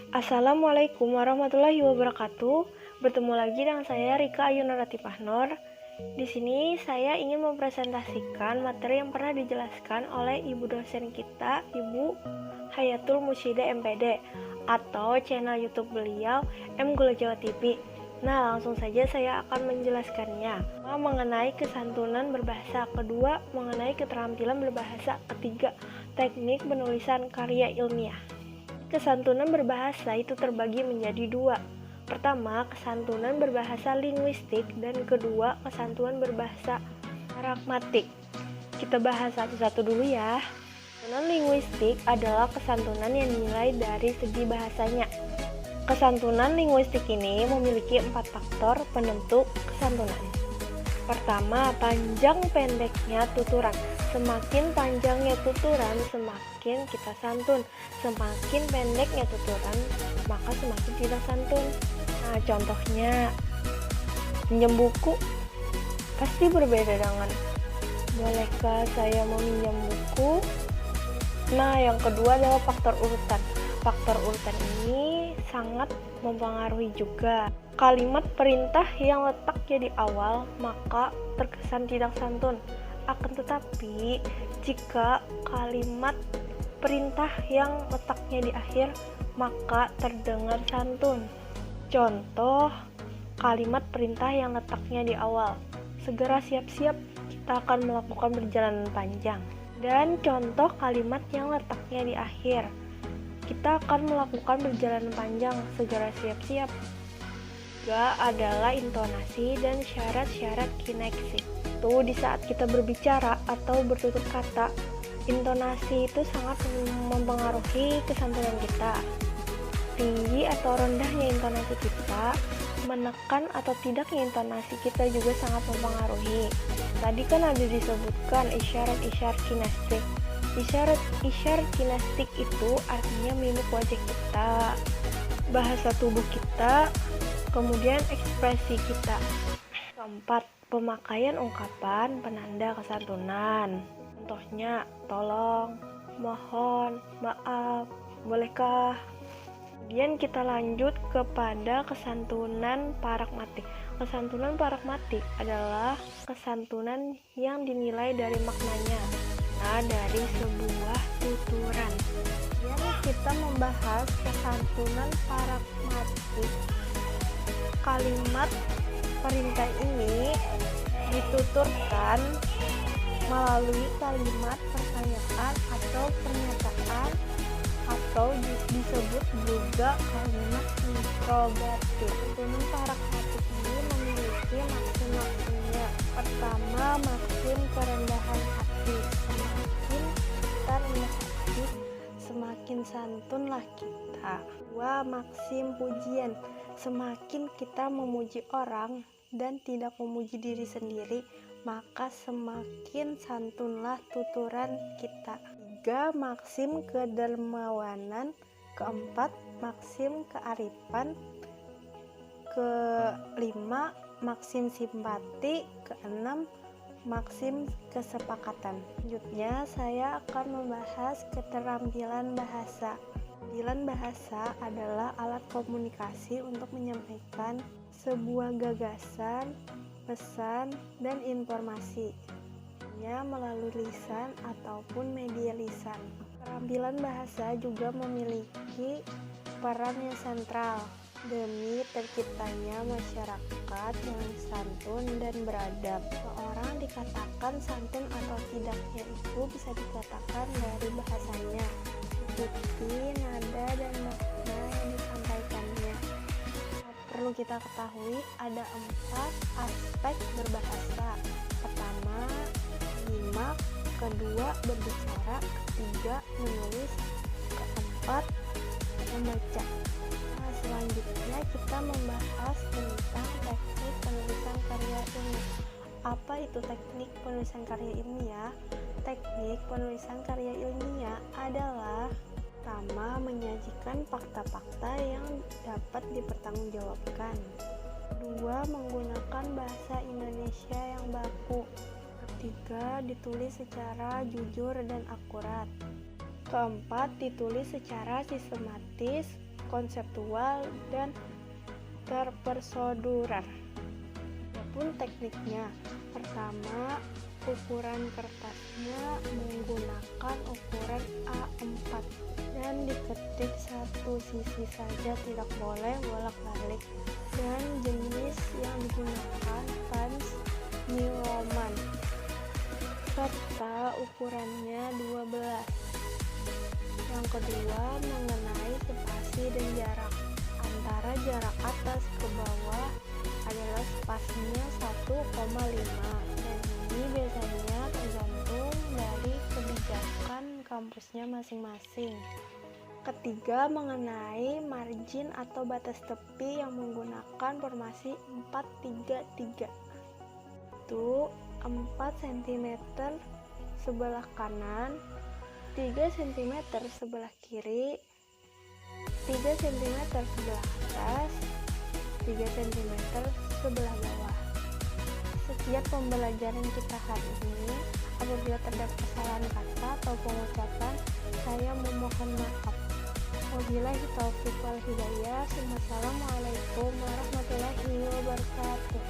Assalamualaikum warahmatullahi wabarakatuh. Bertemu lagi dengan saya Rika Ayu Nurati Pahnor. Di sini saya ingin mempresentasikan materi yang pernah dijelaskan oleh ibu dosen kita, Ibu Hayatul Musyida MPD, atau channel YouTube beliau M Gula Jawa TV. Nah, langsung saja saya akan menjelaskannya. Mengenai kesantunan berbahasa, kedua mengenai keterampilan berbahasa, ketiga teknik penulisan karya ilmiah. Kesantunan berbahasa itu terbagi menjadi dua. Pertama, kesantunan berbahasa linguistik, dan kedua, kesantunan berbahasa pragmatik. Kita bahas satu-satu dulu ya. Kesantunan linguistik adalah kesantunan yang dinilai dari segi bahasanya. Kesantunan linguistik ini memiliki 4 faktor penentu kesantunan. Pertama, panjang pendeknya tuturan. Semakin panjangnya tuturan, semakin kita santun. Semakin pendeknya tuturan, maka semakin tidak santun. Nah, contohnya, pinjam buku pasti berbeda dengan bolehkah saya meminjam buku? Nah, yang kedua adalah faktor urutan. Faktor urutan ini sangat mempengaruhi juga. Kalimat perintah yang letaknya di awal, maka terkesan tidak santun. Akan tetapi, jika kalimat perintah yang letaknya di akhir, maka terdengar santun. Contoh, kalimat perintah yang letaknya di awal. Segera siap-siap, kita akan melakukan perjalanan panjang. Dan contoh kalimat yang letaknya di akhir. Kita akan melakukan perjalanan panjang, segera siap-siap. Juga adalah intonasi dan syarat-syarat kinesis. Itu di saat kita berbicara atau bertutur kata, intonasi itu sangat mempengaruhi kesantunan kita. Tinggi atau rendahnya intonasi kita, menekan atau tidaknya intonasi kita juga sangat mempengaruhi. Tadi kan ada disebutkan isyarat-isyarat kinestik. Isyarat kinestik itu artinya mimik wajah kita, bahasa tubuh kita, kemudian ekspresi kita. Keempat, pemakaian ungkapan penanda kesantunan. Contohnya, tolong, mohon, maaf, bolehkah. Kemudian kita lanjut kepada kesantunan pragmatik. Kesantunan pragmatik adalah kesantunan yang dinilai dari maknanya, dari sebuah tuturan. Kemudian kita membahas kesantunan pragmatik. Kalimat perintah ini dituturkan melalui kalimat pertanyaan atau pernyataan, atau disebut juga kalimat interrogatif. Kesantunan pragmatik ini memiliki maksim-maksimnya. Pertama, maksim kerendahan hati. Semakin kita rendah hati, semakin santunlah kita. Dua, maksim pujian. Semakin kita memuji orang dan tidak memuji diri sendiri, maka semakin santunlah tuturan kita. Tiga, maksim kedermawanan. Keempat, maksim kearifan. Kelima, maksim simpati. Keenam, maksim kesepakatan. Selanjutnya saya akan membahas keterampilan bahasa. Keterampilan bahasa adalah alat komunikasi untuk menyampaikan sebuah gagasan, pesan, dan informasi melalui lisan ataupun media lisan. Keterampilan bahasa juga memiliki peran yang sentral demi terciptanya masyarakat yang santun dan beradab. Seorang dikatakan santun atau tidaknya itu bisa dikatakan dari bahasanya, seperti nada dan makna yang disampaikannya. Perlu kita ketahui ada 4 aspek berbahasa. Pertama, menyimak. Kedua, berbicara. Ketiga, menulis. Keempat, membaca. Nah, selanjutnya kita membahas tentang teknik penulisan karya ilmiah. Apa itu teknik penulisan karya ilmiah? Teknik penulisan karya ilmiah adalah pertama, menyajikan fakta-fakta yang dapat dipertanggungjawabkan. Kedua, menggunakan bahasa Indonesia yang baku. Ketiga, ditulis secara jujur dan akurat. Keempat, ditulis secara sistematis. konseptual, dan terpersoduran. Adapun tekniknya, pertama, ukuran kertasnya menggunakan ukuran A4 dan diketik satu sisi saja, tidak boleh bolak-balik, dan jenis yang digunakan fans New Roman serta ukurannya 12. Yang kedua, mengenai spasi dan jarak antara jarak atas ke bawah adalah spasinya 1,5, dan ini biasanya tergantung dari kebijakan kampusnya masing-masing. Ketiga, mengenai margin atau batas tepi yang menggunakan formasi 4-3-3. Itu 4 cm sebelah kanan, 3 cm sebelah kiri, 3 cm sebelah atas, 3 cm sebelah bawah. Setiap pembelajaran kita hari ini, apabila terdapat kesalahan kata atau pengucapan, saya memohon maaf. Wabillahi taufiq wal hidayah. Wassalamualaikum warahmatullahi wabarakatuh.